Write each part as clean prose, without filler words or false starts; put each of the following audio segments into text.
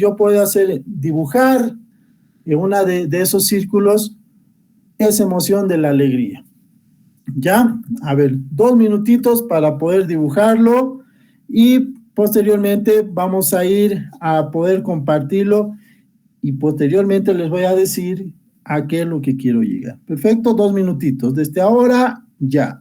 yo puedo hacer, dibujar en una de esos círculos esa emoción de la alegría. ¿Ya? A ver, 2 minutitos para poder dibujarlo y posteriormente vamos a ir a poder compartirlo y posteriormente les voy a decir a qué es lo que quiero llegar. Perfecto, 2 minutitos. Desde ahora, ya.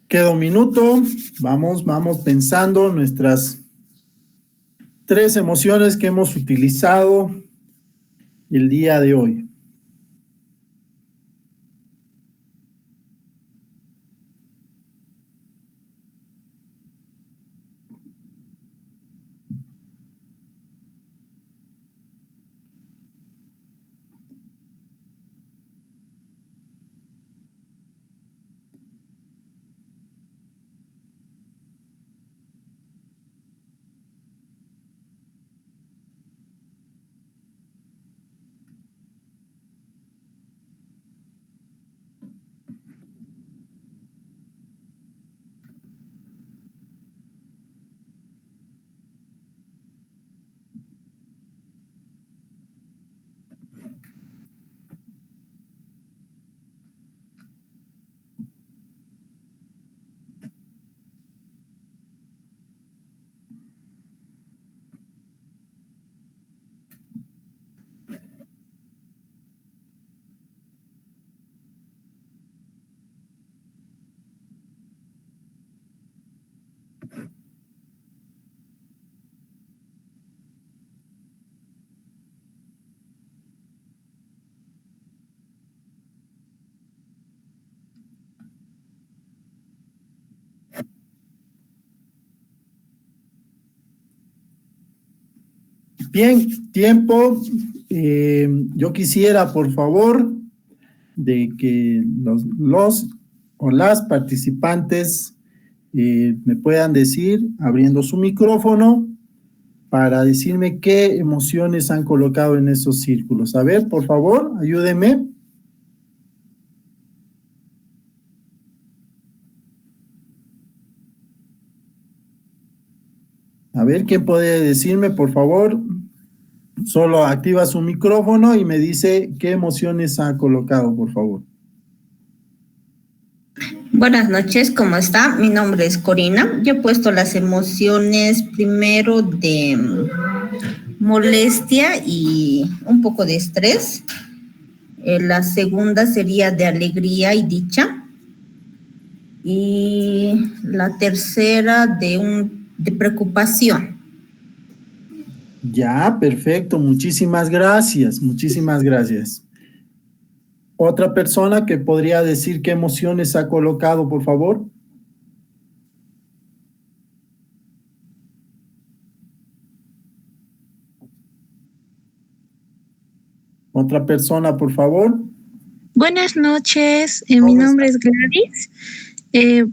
Queda un minuto. Vamos pensando nuestras 3 emociones que hemos utilizado el día de hoy. Bien, tiempo. Yo quisiera, por favor, de que los o las participantes me puedan decir, abriendo su micrófono, para decirme qué emociones han colocado en esos círculos. A ver, por favor, ayúdenme. A ver, ¿quién puede decirme, por favor? Solo activa su micrófono y me dice qué emociones ha colocado, por favor. Buenas noches, ¿cómo está? Mi nombre es Corina. Yo he puesto las emociones primero de molestia y un poco de estrés. La segunda sería de alegría y dicha. Y la tercera de preocupación. Ya, perfecto. Muchísimas gracias. Muchísimas gracias. Otra persona que podría decir qué emociones ha colocado, por favor. Otra persona, por favor. Buenas noches, mi nombre es Gladys.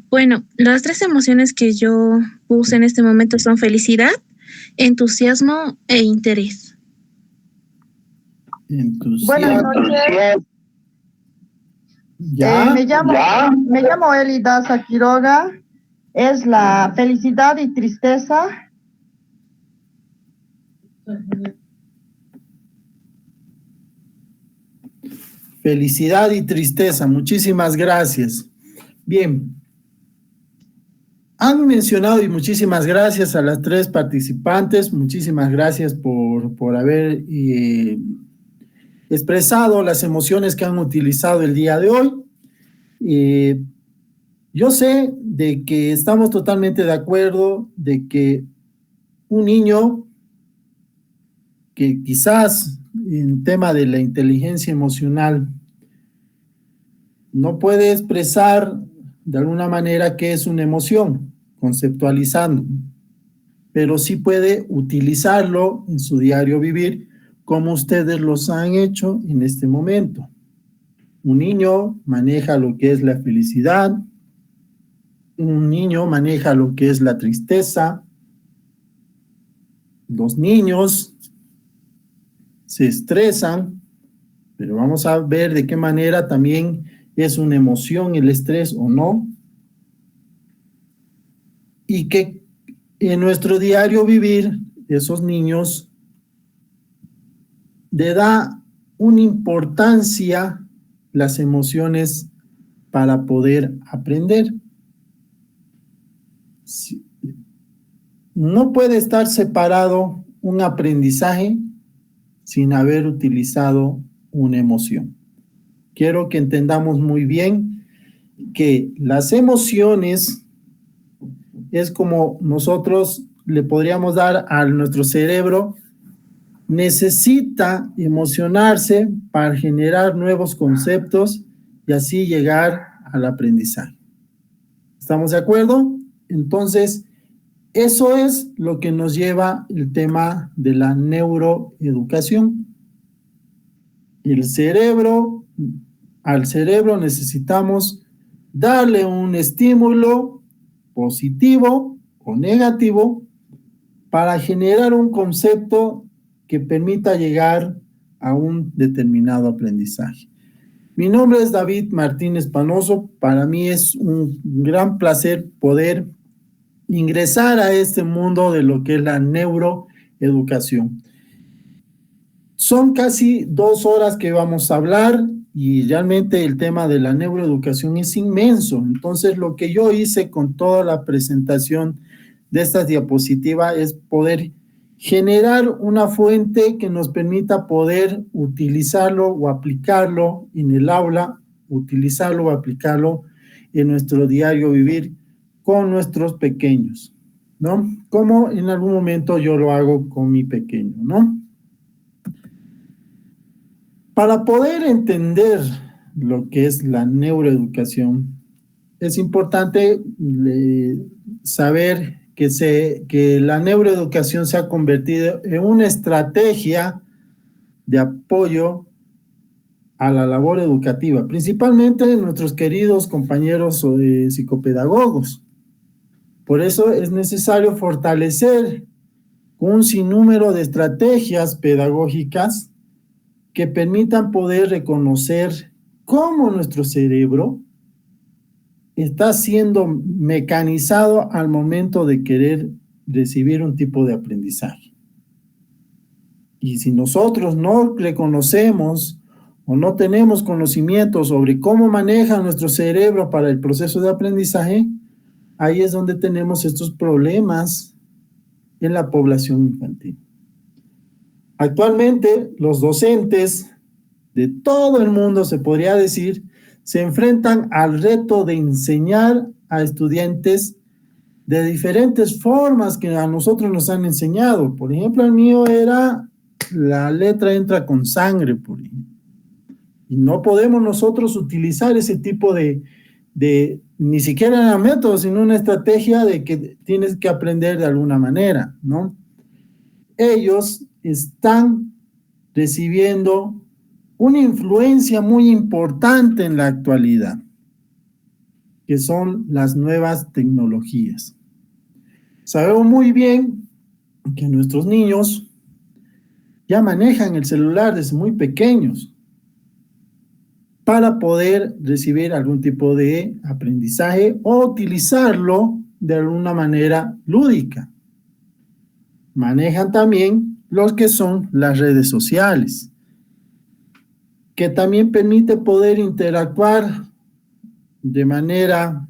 Bueno, las 3 emociones que yo puse en este momento son felicidad, entusiasmo e interés. Buenas noches. ¿Ya? Me llamo Elida Quiroga. Es la felicidad y tristeza. Felicidad y tristeza. Muchísimas gracias. Bien, han mencionado, y muchísimas gracias a las 3 participantes, muchísimas gracias por haber expresado las emociones que han utilizado el día de hoy. Yo sé de que estamos totalmente de acuerdo de que un niño que quizás en tema de la inteligencia emocional no puede expresar de alguna manera qué es una emoción, conceptualizando, pero sí puede utilizarlo en su diario vivir como ustedes los han hecho en este momento. Un niño maneja lo que es la felicidad, un niño maneja lo que es la tristeza, los niños se estresan, pero vamos a ver de qué manera también es una emoción el estrés o no, y que en nuestro diario vivir esos niños le da una importancia las emociones para poder aprender. No puede estar separado un aprendizaje sin haber utilizado una emoción. Quiero que entendamos muy bien que las emociones es como nosotros le podríamos dar a nuestro cerebro, necesita emocionarse para generar nuevos conceptos y así llegar al aprendizaje. ¿Estamos de acuerdo? Entonces, eso es lo que nos lleva el tema de la neuroeducación. Al cerebro necesitamos darle un estímulo positivo o negativo para generar un concepto que permita llegar a un determinado aprendizaje. Mi nombre es David Martínez Panoso. Para mí es un gran placer poder ingresar a este mundo de lo que es la neuroeducación. Son casi 2 horas que vamos a hablar y realmente el tema de la neuroeducación es inmenso. Entonces, lo que yo hice con toda la presentación de esta diapositiva es poder generar una fuente que nos permita poder utilizarlo o aplicarlo en el aula, utilizarlo o aplicarlo en nuestro diario vivir con nuestros pequeños, ¿no? Como en algún momento yo lo hago con mi pequeño, ¿no? Para poder entender lo que es la neuroeducación, es importante saber que la neuroeducación se ha convertido en una estrategia de apoyo a la labor educativa, principalmente de nuestros queridos compañeros psicopedagogos. Por eso es necesario fortalecer un sinnúmero de estrategias pedagógicas que permitan poder reconocer cómo nuestro cerebro está siendo mecanizado al momento de querer recibir un tipo de aprendizaje. Y si nosotros no reconocemos o no tenemos conocimiento sobre cómo maneja nuestro cerebro para el proceso de aprendizaje, ahí es donde tenemos estos problemas en la población infantil. Actualmente, los docentes de todo el mundo, se podría decir, se enfrentan al reto de enseñar a estudiantes de diferentes formas que a nosotros nos han enseñado. Por ejemplo, el mío era la letra entra con sangre, por ejemplo. Y no podemos nosotros utilizar ese tipo de ni siquiera un método, sino una estrategia de que tienes que aprender de alguna manera, ¿no? Ellos están recibiendo una influencia muy importante en la actualidad, que son las nuevas tecnologías. Sabemos muy bien que nuestros niños ya manejan el celular desde muy pequeños para poder recibir algún tipo de aprendizaje o utilizarlo de alguna manera lúdica. Manejan también los que son las redes sociales, que también permite poder interactuar de manera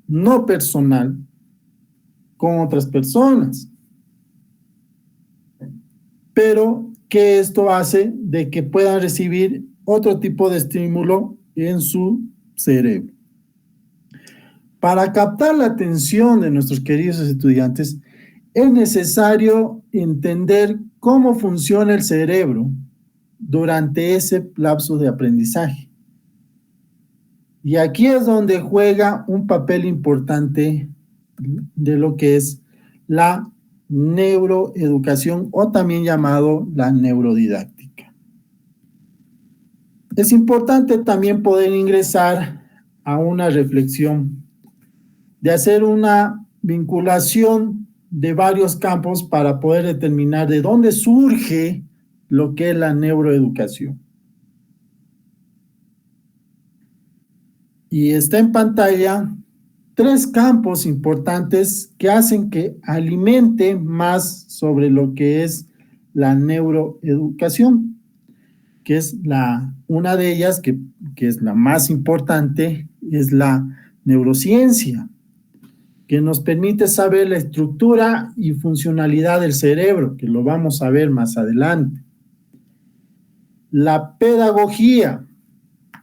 no personal con otras personas. Pero que esto hace de que puedan recibir otro tipo de estímulo en su cerebro. Para captar la atención de nuestros queridos estudiantes, es necesario entender cómo funciona el cerebro durante ese lapso de aprendizaje. Y aquí es donde juega un papel importante de lo que es la neuroeducación o también llamado la neurodidáctica. Es importante también poder ingresar a una reflexión, de hacer una vinculación de varios campos para poder determinar de dónde surge lo que es la neuroeducación. Y está en pantalla 3 campos importantes que hacen que alimente más sobre lo que es la neuroeducación, que es una de ellas, que es la más importante, es la neurociencia, que nos permite saber la estructura y funcionalidad del cerebro, que lo vamos a ver más adelante. La pedagogía,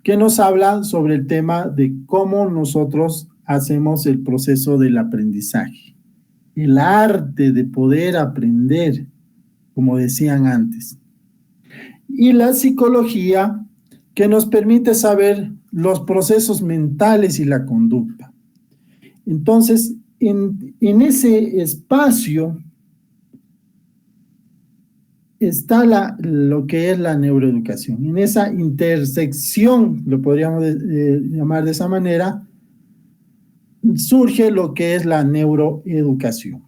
que nos habla sobre el tema de cómo nosotros hacemos el proceso del aprendizaje. El arte de poder aprender, como decían antes. Y la psicología, que nos permite saber los procesos mentales y la conducta. Entonces, en ese espacio está lo que es la neuroeducación. En esa intersección, lo podríamos llamar de esa manera, surge lo que es la neuroeducación.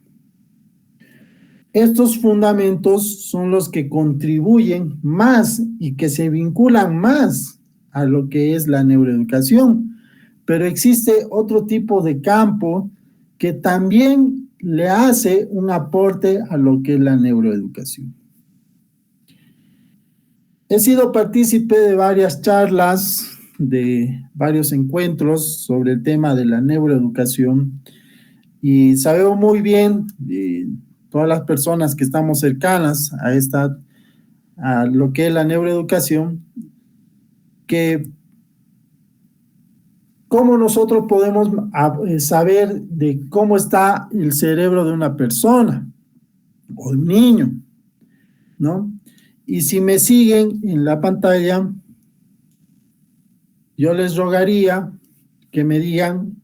Estos fundamentos son los que contribuyen más y que se vinculan más a lo que es la neuroeducación. Pero existe otro tipo de campo que también le hace un aporte a lo que es la neuroeducación. He sido partícipe de varias charlas, de varios encuentros sobre el tema de la neuroeducación y sabemos muy bien, todas las personas que estamos cercanas a lo que es la neuroeducación, que cómo nosotros podemos saber de cómo está el cerebro de una persona o de un niño, ¿no? Y si me siguen en la pantalla, yo les rogaría que me digan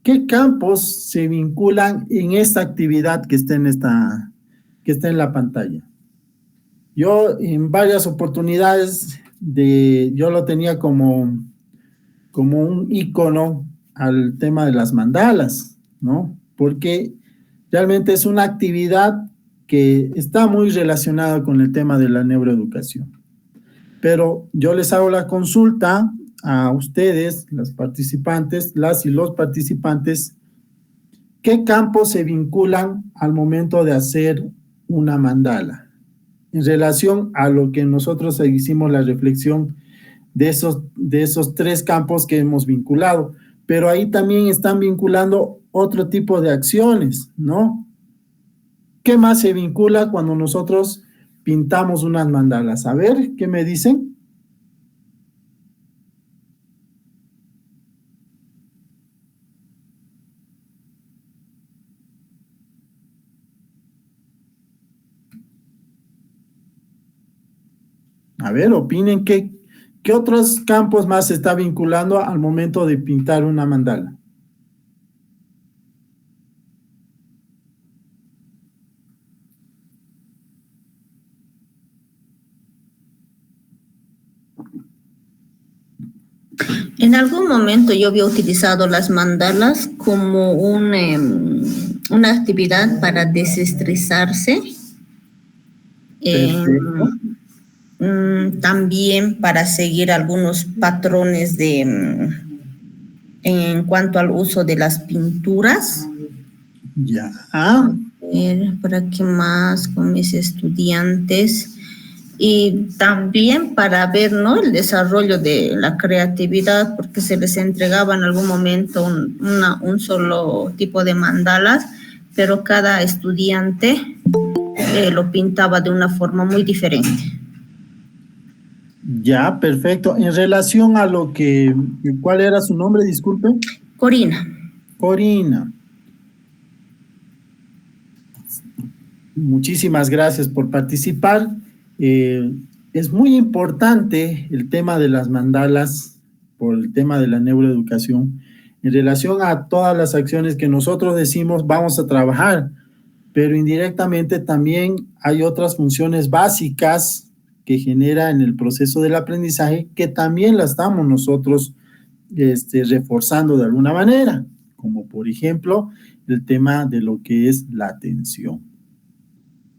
qué campos se vinculan en esta actividad que está en la pantalla. Yo en varias oportunidades, yo lo tenía como un icono al tema de las mandalas, ¿no? Porque realmente es una actividad que está muy relacionada con el tema de la neuroeducación. Pero yo les hago la consulta a ustedes, las y los participantes, ¿qué campos se vinculan al momento de hacer una mandala? En relación a lo que nosotros hicimos la reflexión de esos 3 campos que hemos vinculado, pero ahí también están vinculando otro tipo de acciones, ¿no? ¿Qué más se vincula cuando nosotros pintamos unas mandalas? A ver, ¿qué me dicen? A ver, opinen qué otros campos más se está vinculando al momento de pintar una mandala. En algún momento yo había utilizado las mandalas como una actividad para desestresarse. También para seguir algunos patrones en cuanto al uso de las pinturas. Ya. ¿Para qué más con mis estudiantes? y también para ver, ¿no?, el desarrollo de la creatividad, porque se les entregaba en algún momento un solo tipo de mandalas, pero cada estudiante lo pintaba de una forma muy diferente. Ya, perfecto. En relación a lo que, ¿cuál era su nombre? Disculpe. Corina. Corina. Muchísimas gracias por participar. Es muy importante el tema de las mandalas por el tema de la neuroeducación. En relación a todas las acciones que nosotros decimos vamos a trabajar, pero indirectamente también hay otras funciones básicas que genera en el proceso del aprendizaje que también las estamos nosotros reforzando de alguna manera, como por ejemplo el tema de lo que es la atención.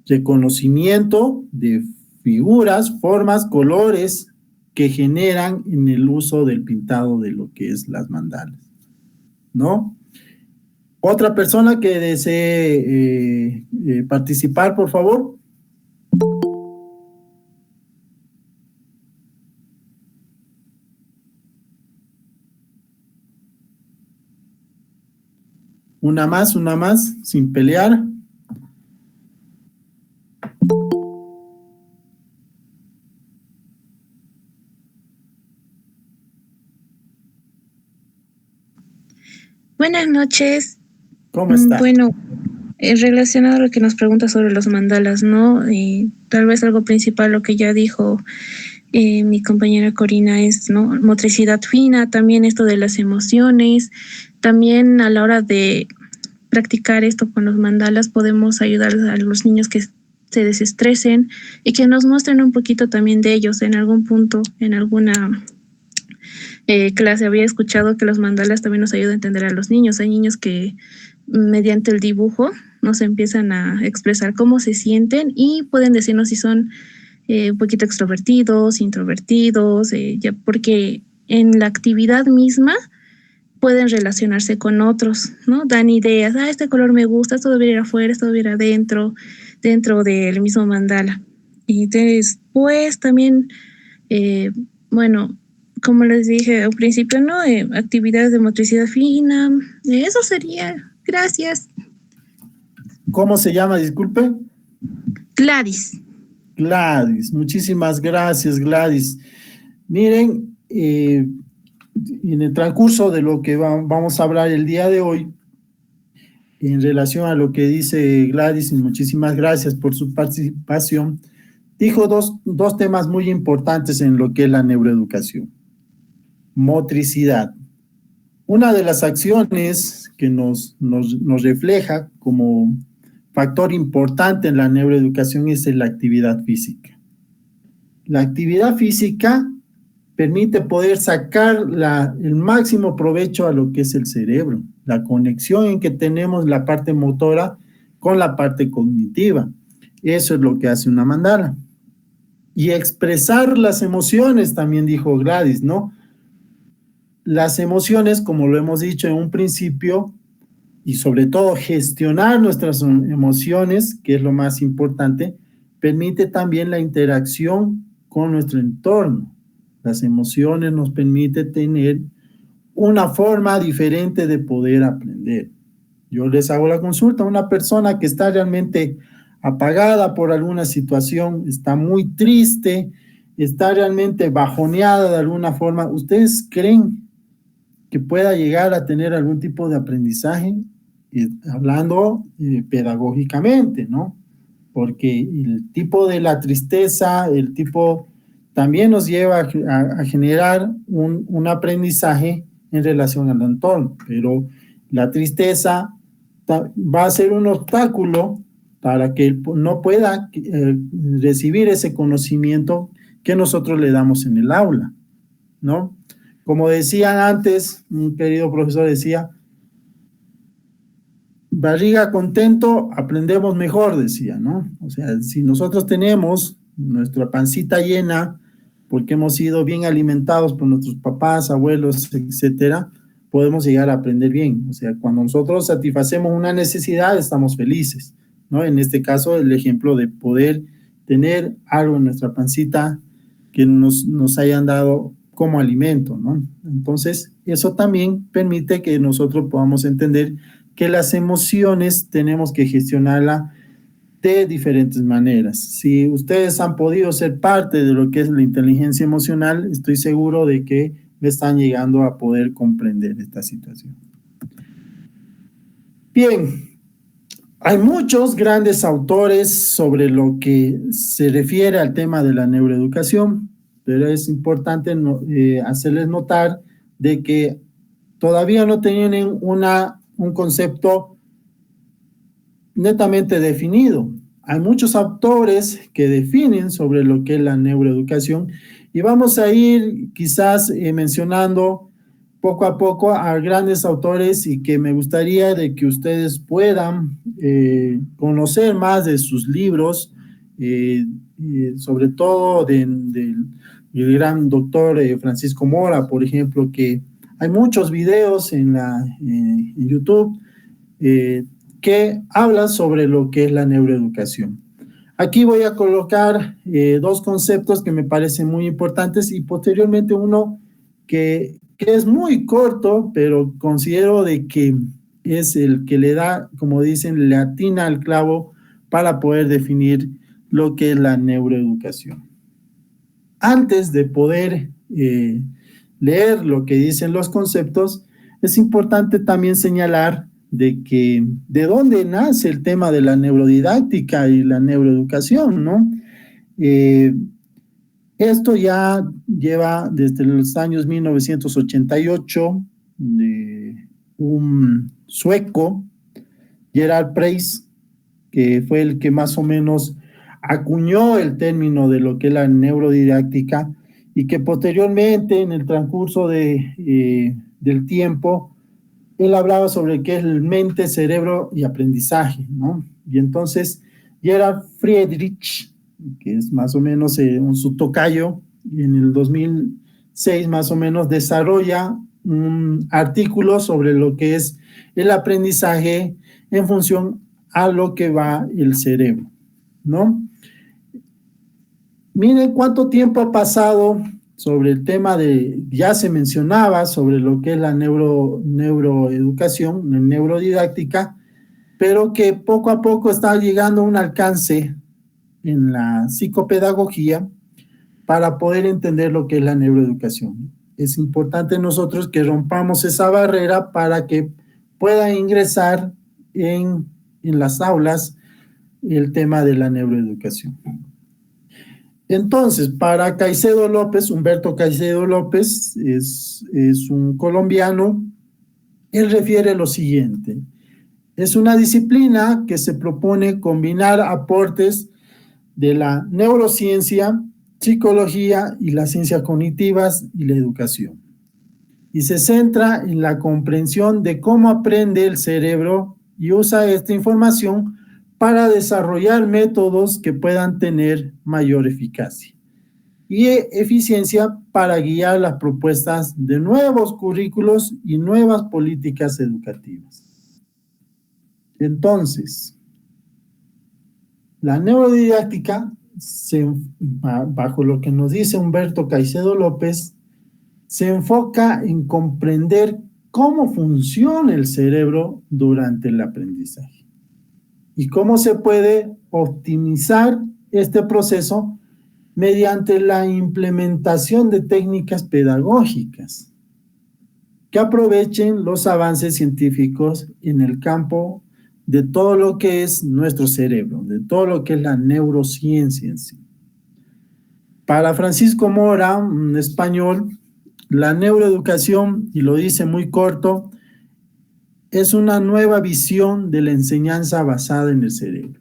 Reconocimiento de figuras, formas, colores que generan en el uso del pintado de lo que es las mandalas, ¿no? Otra persona que desee participar, por favor. Una más, sin pelear. Buenas noches. ¿Cómo está? Bueno, relacionado a lo que nos pregunta sobre los mandalas, ¿no? Y tal vez algo principal, lo que ya dijo mi compañera Corina, es, ¿no?, motricidad fina, también esto de las emociones. También a la hora de practicar esto con los mandalas podemos ayudar a los niños que se desestresen y que nos muestren un poquito también de ellos en algún punto, en alguna clase había escuchado que los mandalas también nos ayudan a entender a los niños. Hay niños que mediante el dibujo nos empiezan a expresar cómo se sienten y pueden decirnos si son un poquito extrovertidos, introvertidos, ya porque en la actividad misma pueden relacionarse con otros, ¿no? Dan ideas, este color me gusta, esto debería ir afuera, esto debería ir adentro, dentro del mismo mandala. Y después también, bueno, como les dije al principio, ¿no? Actividades de motricidad fina, eso sería. Gracias. ¿Cómo se llama? Disculpe. Gladys. Gladys, muchísimas gracias, Gladys. Miren, en el transcurso de lo que vamos a hablar el día de hoy, en relación a lo que dice Gladys, y muchísimas gracias por su participación, dijo dos temas muy importantes en lo que es la neuroeducación. Motricidad. Una de las acciones que nos refleja como factor importante en la neuroeducación es la actividad física. La actividad física permite poder sacar el máximo provecho a lo que es el cerebro, la conexión en que tenemos la parte motora con la parte cognitiva. Eso es lo que hace una mandala. Y expresar las emociones, también dijo Gladys, ¿no? Las emociones, como lo hemos dicho en un principio, y sobre todo gestionar nuestras emociones, que es lo más importante, permite también la interacción con nuestro entorno. Las emociones nos permiten tener una forma diferente de poder aprender. Yo les hago la consulta a una persona que está realmente apagada por alguna situación, está muy triste, está realmente bajoneada de alguna forma. ¿Ustedes creen que pueda llegar a tener algún tipo de aprendizaje? Hablando pedagógicamente, ¿no? Porque el tipo de la tristeza, el tipo también nos lleva a generar un aprendizaje en relación al entorno, pero la tristeza va a ser un obstáculo para que él no pueda recibir ese conocimiento que nosotros le damos en el aula, ¿no? Como decían antes, un querido profesor decía, barriga contento, aprendemos mejor, decía, ¿no? O sea, si nosotros tenemos nuestra pancita llena, porque hemos sido bien alimentados por nuestros papás, abuelos, etcétera, podemos llegar a aprender bien. O sea, cuando nosotros satisfacemos una necesidad, estamos felices, ¿no? En este caso, el ejemplo de poder tener algo en nuestra pancita que nos hayan dado como alimento, ¿no? Entonces, eso también permite que nosotros podamos entender que las emociones tenemos que gestionarlas de diferentes maneras. Si ustedes han podido ser parte de lo que es la inteligencia emocional, estoy seguro de que me están llegando a poder comprender esta situación. Bien, hay muchos grandes autores sobre lo que se refiere al tema de la neuroeducación, pero es importante hacerles notar de que todavía no tienen un concepto netamente definido. Hay muchos autores que definen sobre lo que es la neuroeducación y vamos a ir quizás mencionando poco a poco a grandes autores y que me gustaría de que ustedes puedan conocer más de sus libros, sobre todo del gran doctor Francisco Mora, por ejemplo, que hay muchos videos en YouTube que habla sobre lo que es la neuroeducación. Aquí voy a colocar dos conceptos que me parecen muy importantes y posteriormente uno que es muy corto, pero considero de que es el que le da, como dicen, le atina al clavo para poder definir lo que es la neuroeducación. Antes de poder leer lo que dicen los conceptos, es importante también señalar de dónde nace el tema de la neurodidáctica y la neuroeducación, ¿no? Esto ya lleva desde los años 1988 de un sueco, Gerard Preis, que fue el que más o menos acuñó el término de lo que es la neurodidáctica y que posteriormente en el transcurso del tiempo él hablaba sobre qué es el mente, cerebro y aprendizaje, ¿no? Y entonces Gerhard Friedrich, que es más o menos su tocayo, en el 2006 más o menos desarrolla un artículo sobre lo que es el aprendizaje en función a lo que va el cerebro, ¿no? Miren cuánto tiempo ha pasado sobre el tema ya se mencionaba sobre lo que es la neuroeducación, la neurodidáctica, pero que poco a poco está llegando a un alcance en la psicopedagogía para poder entender lo que es la neuroeducación. Es importante nosotros que rompamos esa barrera para que pueda ingresar en las aulas el tema de la neuroeducación. Entonces, para Caicedo López, Humberto Caicedo López es un colombiano, él refiere lo siguiente: es una disciplina que se propone combinar aportes de la neurociencia, psicología y las ciencias cognitivas y la educación. Y se centra en la comprensión de cómo aprende el cerebro y usa esta información para desarrollar métodos que puedan tener mayor eficacia y eficiencia para guiar las propuestas de nuevos currículos y nuevas políticas educativas. Entonces, la neurodidáctica, bajo lo que nos dice Humberto Caicedo López, se enfoca en comprender cómo funciona el cerebro durante el aprendizaje y cómo se puede optimizar este proceso mediante la implementación de técnicas pedagógicas que aprovechen los avances científicos en el campo de todo lo que es nuestro cerebro, de todo lo que es la neurociencia en sí. Para Francisco Mora, un español, la neuroeducación, y lo dice muy corto, es una nueva visión de la enseñanza basada en el cerebro.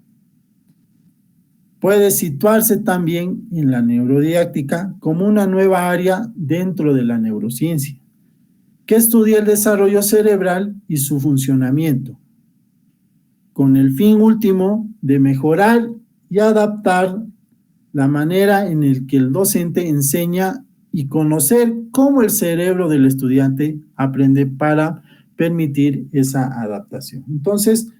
Puede situarse también en la neurodidáctica como una nueva área dentro de la neurociencia, que estudia el desarrollo cerebral y su funcionamiento, con el fin último de mejorar y adaptar la manera en la que el docente enseña y conocer cómo el cerebro del estudiante aprende para permitir esa adaptación. Entonces,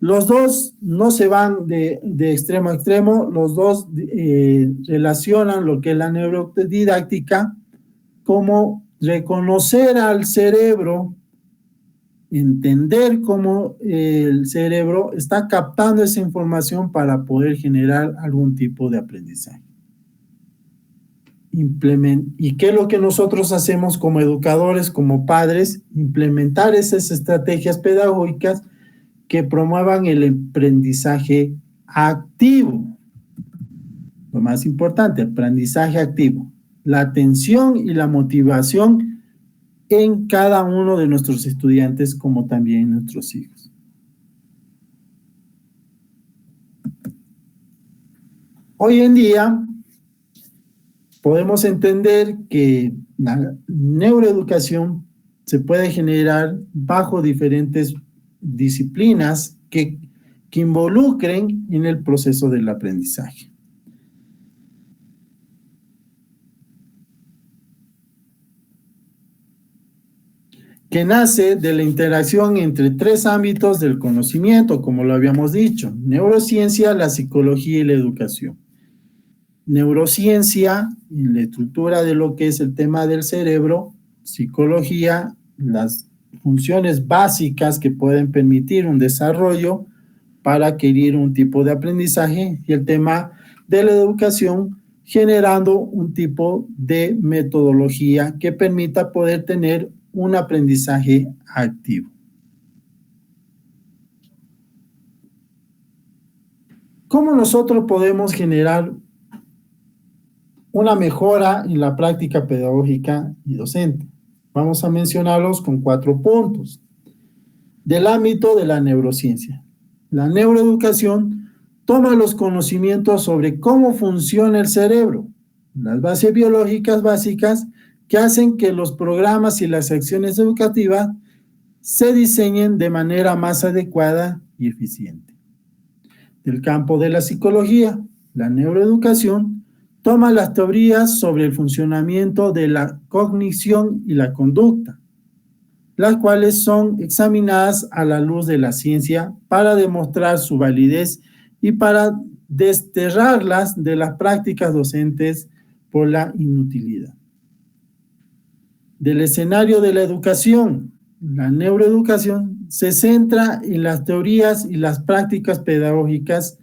Los dos no se van de extremo a extremo, los dos relacionan lo que es la neurodidáctica como reconocer al cerebro, entender cómo el cerebro está captando esa información para poder generar algún tipo de aprendizaje. ¿Y qué es lo que nosotros hacemos como educadores, como padres? Implementar esas estrategias pedagógicas que promuevan el aprendizaje activo. Lo más importante, aprendizaje activo. La atención y la motivación en cada uno de nuestros estudiantes, como también en nuestros hijos. Hoy en día podemos entender que la neuroeducación se puede generar bajo diferentes disciplinas que involucren en el proceso del aprendizaje. Que nace de la interacción entre tres ámbitos del conocimiento, como lo habíamos dicho: neurociencia, la psicología y la educación. Neurociencia, en la estructura de lo que es el tema del cerebro; psicología, las funciones básicas que pueden permitir un desarrollo para adquirir un tipo de aprendizaje; y el tema de la educación, generando un tipo de metodología que permita poder tener un aprendizaje activo. ¿Cómo nosotros podemos generar una mejora en la práctica pedagógica y docente? Vamos a mencionarlos con 4 puntos. Del ámbito de la neurociencia. La neuroeducación toma los conocimientos sobre cómo funciona el cerebro, las bases biológicas básicas que hacen que los programas y las acciones educativas se diseñen de manera más adecuada y eficiente. Del campo de la psicología, la neuroeducación toma las teorías sobre el funcionamiento de la cognición y la conducta, las cuales son examinadas a la luz de la ciencia para demostrar su validez y para desterrarlas de las prácticas docentes por la inutilidad. Del escenario de la educación, la neuroeducación se centra en las teorías y las prácticas pedagógicas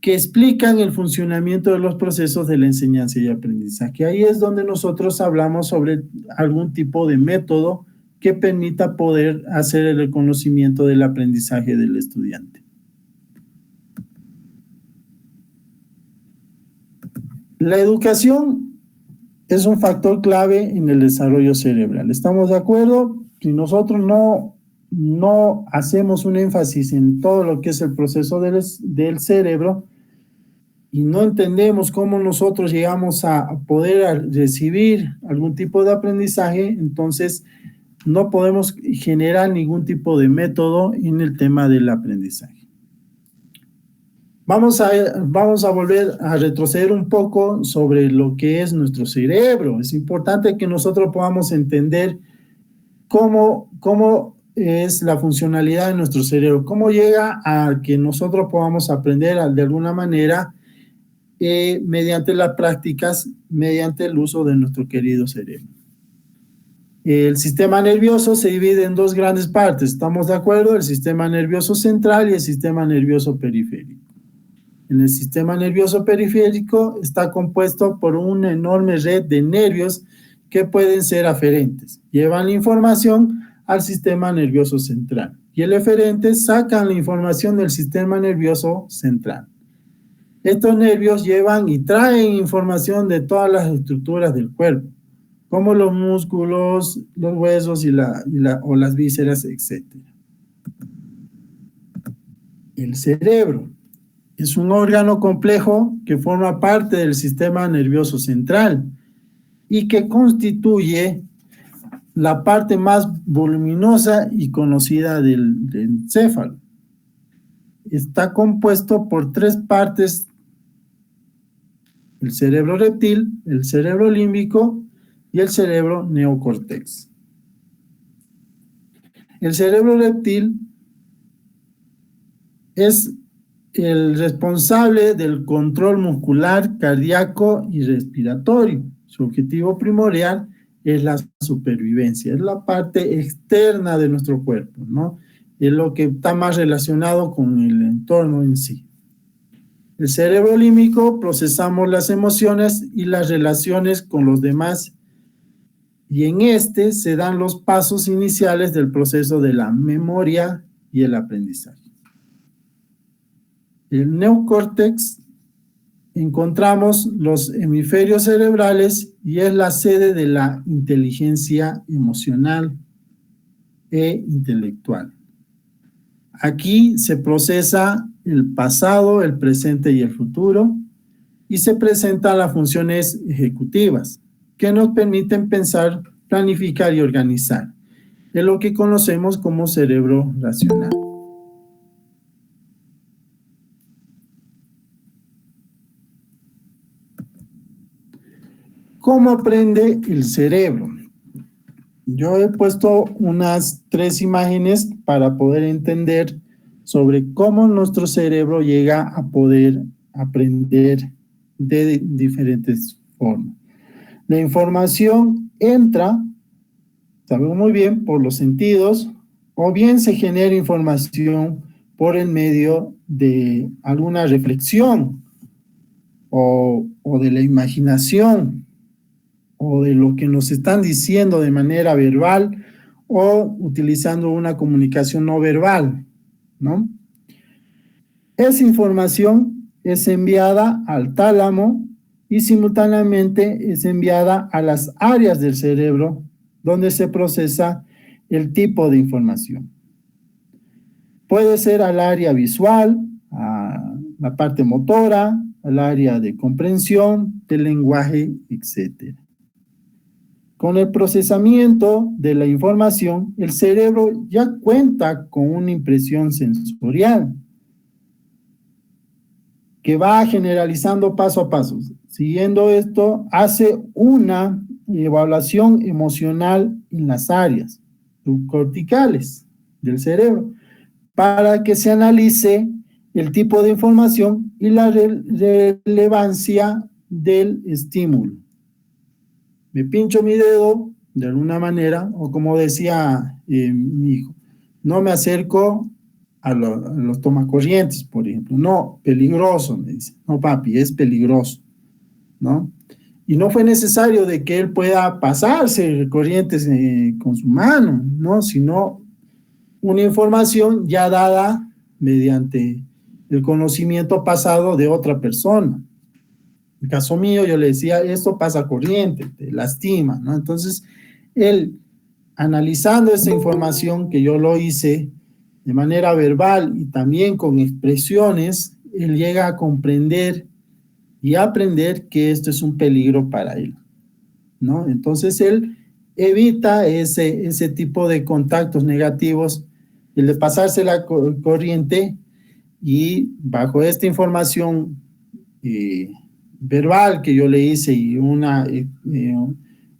que explican el funcionamiento de los procesos de la enseñanza y aprendizaje. Ahí es donde nosotros hablamos sobre algún tipo de método que permita poder hacer el reconocimiento del aprendizaje del estudiante. La educación es un factor clave en el desarrollo cerebral. ¿Estamos de acuerdo? Si nosotros no hacemos un énfasis en todo lo que es el proceso del cerebro y no entendemos cómo nosotros llegamos a poder recibir algún tipo de aprendizaje, entonces no podemos generar ningún tipo de método en el tema del aprendizaje. Vamos a volver a retroceder un poco sobre lo que es nuestro cerebro. Es importante que nosotros podamos entender cómo es la funcionalidad de nuestro cerebro, cómo llega a que nosotros podamos aprender de alguna manera mediante las prácticas, mediante el uso de nuestro querido cerebro. El sistema nervioso se divide en 2 grandes partes, ¿estamos de acuerdo? El sistema nervioso central y el sistema nervioso periférico. En el sistema nervioso periférico está compuesto por una enorme red de nervios que pueden ser aferentes. Llevan la información al sistema nervioso central y el eferente sacan la información del sistema nervioso central. Estos nervios llevan y traen información de todas las estructuras del cuerpo, como los músculos, los huesos o las vísceras, etc. El cerebro es un órgano complejo que forma parte del sistema nervioso central y que constituye la parte más voluminosa y conocida del encéfalo. Está compuesto por 3 partes: el cerebro reptil, el cerebro límbico y el cerebro neocórtex. El cerebro reptil es el responsable del control muscular, cardíaco y respiratorio. Su objetivo primordial es la supervivencia, es la parte externa de nuestro cuerpo, ¿no? Es lo que está más relacionado con el entorno en sí. El cerebro límbico procesamos las emociones y las relaciones con los demás, y en este se dan los pasos iniciales del proceso de la memoria y el aprendizaje. El neocórtex encontramos los hemisferios cerebrales y es la sede de la inteligencia emocional e intelectual. Aquí se procesa el pasado, el presente y el futuro, y se presentan las funciones ejecutivas que nos permiten pensar, planificar y organizar. Es lo que conocemos como cerebro racional. ¿Cómo aprende el cerebro? Yo he puesto unas 3 imágenes para poder entender sobre cómo nuestro cerebro llega a poder aprender de diferentes formas. La información entra, sabemos muy bien, por los sentidos, o bien se genera información por el medio de alguna reflexión o de la imaginación, o de lo que nos están diciendo de manera verbal o utilizando una comunicación no verbal, ¿no? Esa información es enviada al tálamo y simultáneamente es enviada a las áreas del cerebro donde se procesa el tipo de información. Puede ser al área visual, a la parte motora, al área de comprensión, del lenguaje, etc. Con el procesamiento de la información, el cerebro ya cuenta con una impresión sensorial que va generalizando paso a paso. Siguiendo esto, hace una evaluación emocional en las áreas subcorticales del cerebro para que se analice el tipo de información y la relevancia del estímulo. Me pincho mi dedo de alguna manera, o como decía mi hijo, no me acerco a los tomacorrientes, por ejemplo. No, peligroso, me dice. No, papi, es peligroso, ¿no? Y no fue necesario de que él pueda pasarse corrientes con su mano, ¿no? Sino una información ya dada mediante el conocimiento pasado de otra persona. En el caso mío, yo le decía, esto pasa corriente, te lastima, ¿no? Entonces, él, analizando esa información que yo lo hice de manera verbal y también con expresiones, él llega a comprender y a aprender que esto es un peligro para él, ¿no? Entonces, él evita ese tipo de contactos negativos, el de pasarse la corriente, y bajo esta información verbal que yo le hice y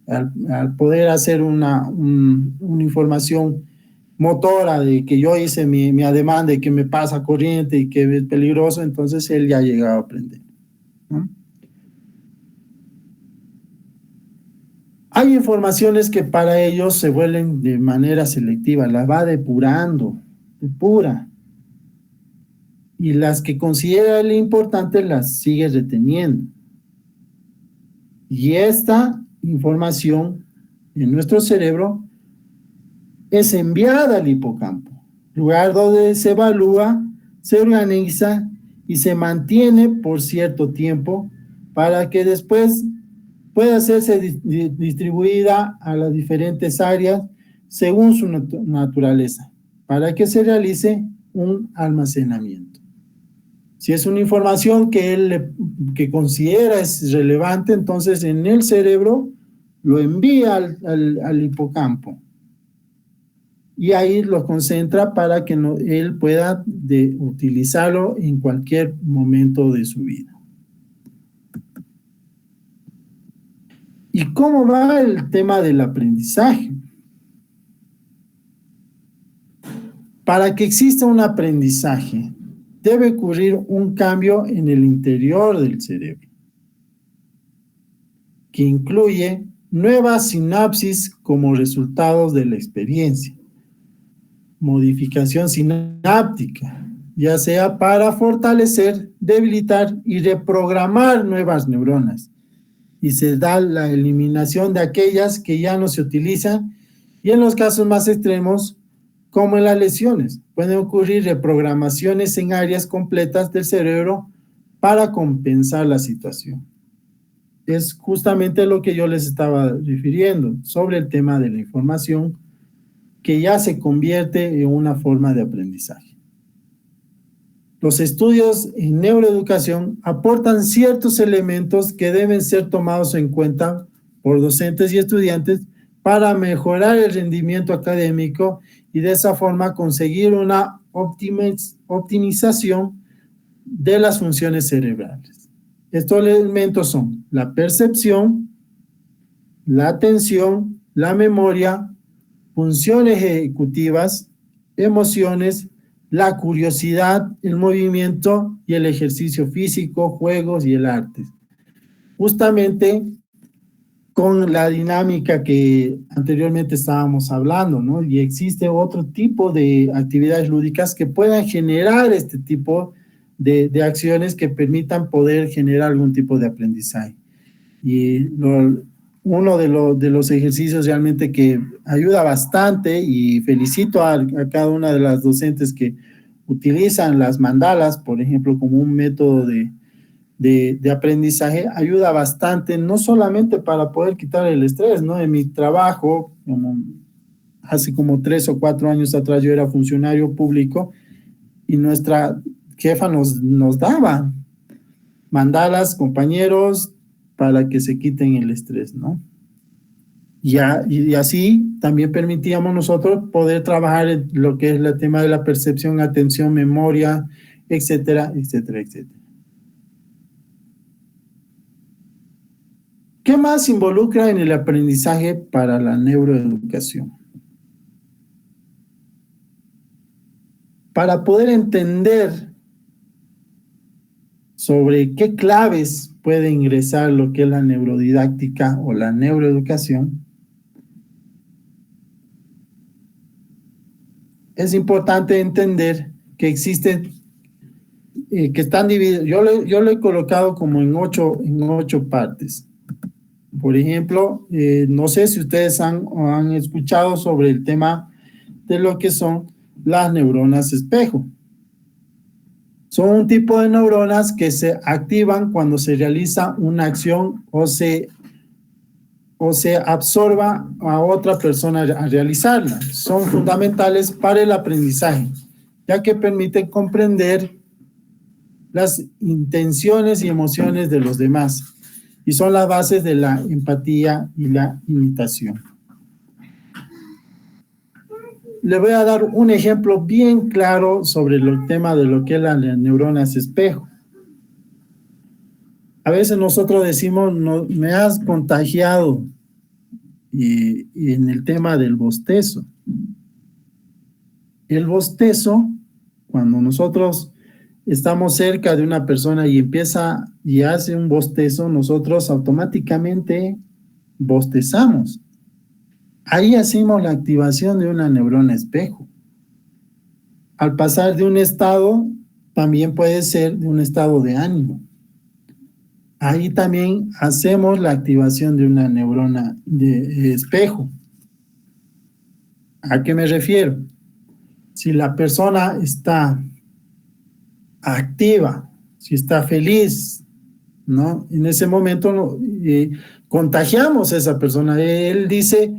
al poder hacer una información motora de que yo hice mi ademán de que me pasa corriente y que es peligroso, entonces él ya ha llegado a aprender, ¿no? Hay informaciones que para ellos se vuelven de manera selectiva, las va depurando, depura, y las que considera importantes las sigue reteniendo. Y esta información en nuestro cerebro es enviada al hipocampo, lugar donde se evalúa, se organiza y se mantiene por cierto tiempo para que después pueda serse distribuida a las diferentes áreas según su naturaleza, para que se realice un almacenamiento. Si es una información que él que considera es relevante, entonces en el cerebro lo envía al hipocampo y ahí lo concentra para que él pueda utilizarlo en cualquier momento de su vida. ¿Y cómo va el tema del aprendizaje? Para que exista un aprendizaje, debe ocurrir un cambio en el interior del cerebro, que incluye nuevas sinapsis como resultados de la experiencia, modificación sináptica, ya sea para fortalecer, debilitar y reprogramar nuevas neuronas, y se da la eliminación de aquellas que ya no se utilizan, y en los casos más extremos, como en las lesiones, pueden ocurrir reprogramaciones en áreas completas del cerebro para compensar la situación. Es justamente lo que yo les estaba refiriendo sobre el tema de la información, que ya se convierte en una forma de aprendizaje. Los estudios en neuroeducación aportan ciertos elementos que deben ser tomados en cuenta por docentes y estudiantes para mejorar el rendimiento académico y de esa forma conseguir una optimización de las funciones cerebrales. Estos elementos son la percepción, la atención, la memoria, funciones ejecutivas, emociones, la curiosidad, el movimiento y el ejercicio físico, juegos y el arte. Justamente con la dinámica que anteriormente estábamos hablando, ¿no? Y existe otro tipo de actividades lúdicas que puedan generar este tipo de acciones que permitan poder generar algún tipo de aprendizaje. Y uno de los ejercicios realmente que ayuda bastante, y felicito a cada una de las docentes que utilizan las mandalas, por ejemplo, como un método de aprendizaje, ayuda bastante, no solamente para poder quitar el estrés, ¿no? En mi trabajo, hace como 3 o 4 años atrás, yo era funcionario público y nuestra jefa nos daba mandalas, compañeros, para que se quiten el estrés, ¿no? Y así también permitíamos nosotros poder trabajar en lo que es el tema de la percepción, atención, memoria, etcétera, etcétera, etcétera. ¿Qué más se involucra en el aprendizaje para la neuroeducación? Para poder entender sobre qué claves puede ingresar lo que es la neurodidáctica o la neuroeducación, es importante entender que existen, que están divididos. Yo lo he colocado como en ocho partes. Por ejemplo, no sé si ustedes han escuchado sobre el tema de lo que son las neuronas espejo. Son un tipo de neuronas que se activan cuando se realiza una acción o se absorba a otra persona a realizarla. Son fundamentales para el aprendizaje, ya que permiten comprender las intenciones y emociones de los demás, y son las bases de la empatía y la imitación. Le voy a dar un ejemplo bien claro sobre el tema de lo que es las neuronas espejo. A veces nosotros decimos, no, me has contagiado, y en el tema del bostezo. El bostezo, cuando nosotros estamos cerca de una persona y empieza y hace un bostezo, nosotros automáticamente bostezamos. Ahí hacemos la activación de una neurona espejo. Al pasar de un estado, también puede ser de un estado de ánimo. Ahí también hacemos la activación de una neurona de espejo. ¿A qué me refiero? Si la persona está activa, si está feliz, ¿no? En ese momento contagiamos a esa persona. Él dice,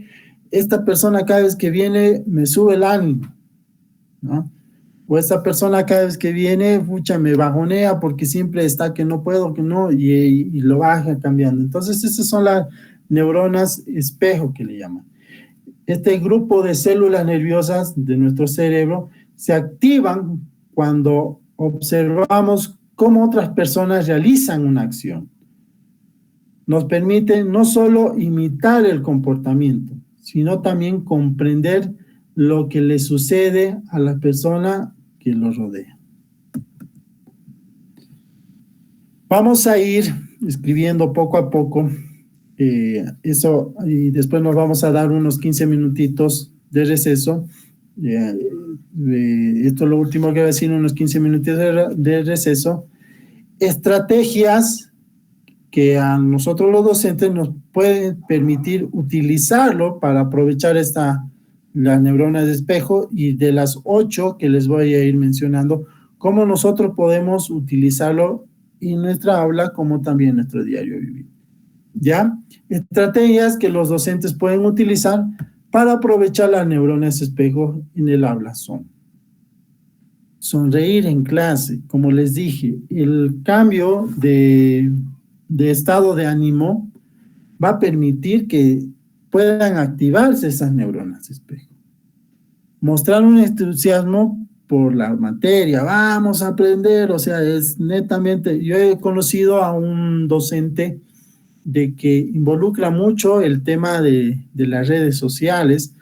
esta persona cada vez que viene me sube el ánimo, ¿no? O esta persona cada vez que viene, pucha, me bajonea porque siempre está que no puedo, que no, y lo baja cambiando. Entonces, esas son las neuronas espejo que le llaman. Este grupo de células nerviosas de nuestro cerebro se activan cuando observamos cómo otras personas realizan una acción. Nos permite no solo imitar el comportamiento, sino también comprender lo que le sucede a la persona que lo rodea. Vamos a ir escribiendo poco a poco eso, y después nos vamos a dar unos 15 minutitos de receso. Esto es lo último que voy a decir, unos 15 minutos de receso. Estrategias que a nosotros los docentes nos pueden permitir utilizarlo para aprovechar las neuronas de espejo, y de las 8 que les voy a ir mencionando, cómo nosotros podemos utilizarlo en nuestra aula como también en nuestro diario vivir. ¿Ya? Estrategias que los docentes pueden utilizar para aprovechar las neuronas de espejo en el aula son: sonreír en clase. Como les dije, el cambio de estado de ánimo va a permitir que puedan activarse esas neuronas de espejo. Mostrar un entusiasmo por la materia, vamos a aprender, o sea, es netamente, yo he conocido a un docente de que involucra mucho el tema de las redes sociales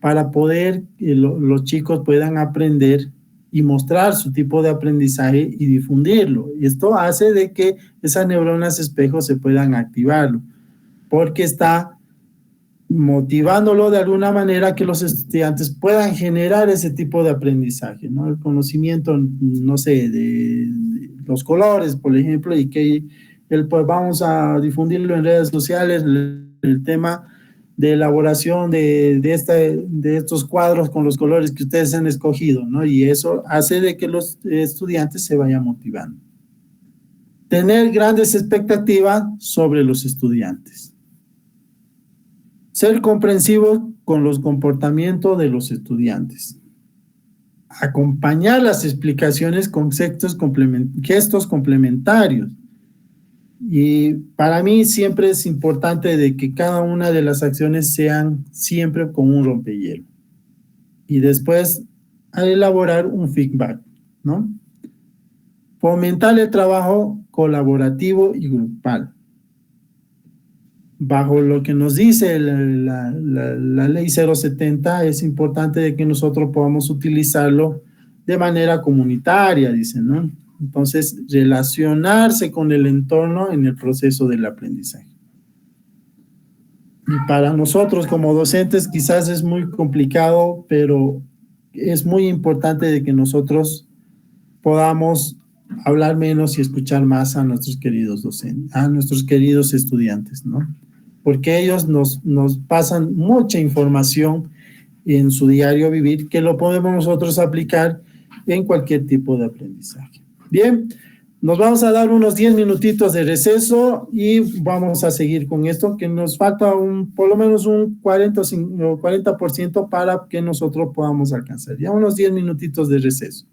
para poder que los chicos puedan aprender y mostrar su tipo de aprendizaje y difundirlo. Y esto hace de que esas neuronas espejo se puedan activarlo, porque está motivándolo de alguna manera que los estudiantes puedan generar ese tipo de aprendizaje, ¿no? El conocimiento, no sé, de los colores, por ejemplo, y que pues vamos a difundirlo en redes sociales, el tema de elaboración de estos cuadros con los colores que ustedes han escogido, ¿no? Y eso hace de que los estudiantes se vayan motivando. Tener grandes expectativas sobre los estudiantes. Ser comprensivo con los comportamientos de los estudiantes. Acompañar las explicaciones con gestos complementarios. Y para mí siempre es importante de que cada una de las acciones sean siempre con un rompehielo. Y después a elaborar un feedback, ¿no? Fomentar el trabajo colaborativo y grupal. Bajo lo que nos dice la ley 070, es importante de que nosotros podamos utilizarlo de manera comunitaria, dicen, ¿no? Entonces, relacionarse con el entorno en el proceso del aprendizaje. Y para nosotros como docentes quizás es muy complicado, pero es muy importante de que nosotros podamos hablar menos y escuchar más a nuestros queridos docentes, a nuestros queridos estudiantes, ¿no? Porque ellos nos pasan mucha información en su diario vivir que lo podemos nosotros aplicar en cualquier tipo de aprendizaje. Bien, nos vamos a dar unos 10 minutitos de receso y vamos a seguir con esto, que nos falta por lo menos un 40% para que nosotros podamos alcanzar. Ya unos 10 minutitos de receso.